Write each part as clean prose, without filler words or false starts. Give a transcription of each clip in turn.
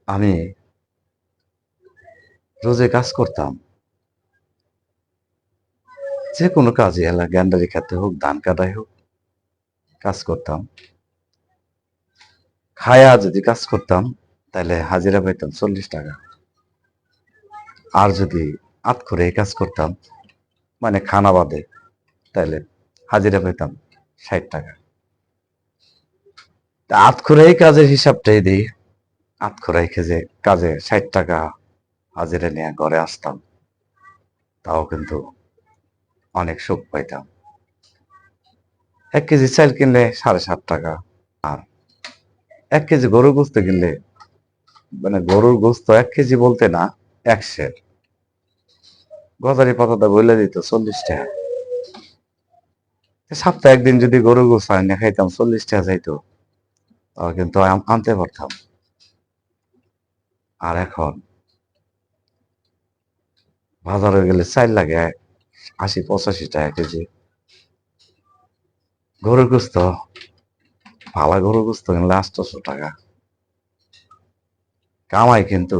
আমি রোজে কাজ করতাম, যে কোনো কাজই এলা গ্যান্ডারি খেতে হোক, ধান কাটাই হোক, কাজ করতাম। খায়া যদি কাজ করতাম তাহলে হাজিরা পাইতাম 40 টাকা। আর যদি আত করে কাজ করতাম, মানে খানা বাদে, তাহলে হাজিরা পেতাম 60 টাকা। তা আত করে কাজের হিসাবটাই দিই। আত করে যে কাজে 60 টাকা হাজিরা নিয়ে ঘরে আসতাম, তাও কিন্তু অনেক সুখ পাইতাম। 1 কেজি চাল কিনলে 7.5 টাকা, আর 1 কেজি গরুর গোস্ত কিনলে, মানে গরুর গোস্ত 1 কেজি বলতে না, 1 সের গজারি পাতাটা বলে দিত 40 টাকা। সপ্তাহে একদিন যদি গরুর গোস্ত আইনে খাইতাম, 40 টাকা যাইতো, তাও কিন্তু আনতে পারতাম। আর এখন বাজারে গেলে চাল লাগে 80-85 টাকা কেজি। গরুর গোস্ত, ভালা গরুর গোস্ত কিনলে 800 টাকা। কামাই কিন্তু,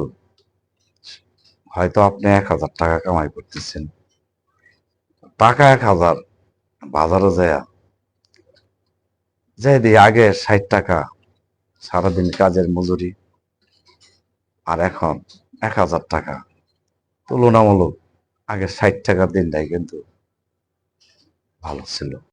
হয়তো আপনি 1000 টাকা কামাই করতেছেন, টাকা 1000, বাজারে যায় যাই দিই আগে 60 টাকা সারাদিন কাজের মজুরি, আর এখন 1000 টাকা। তুলনামূলক আগে 60 টাকার দিনটাই কিন্তু ভালো ছিল।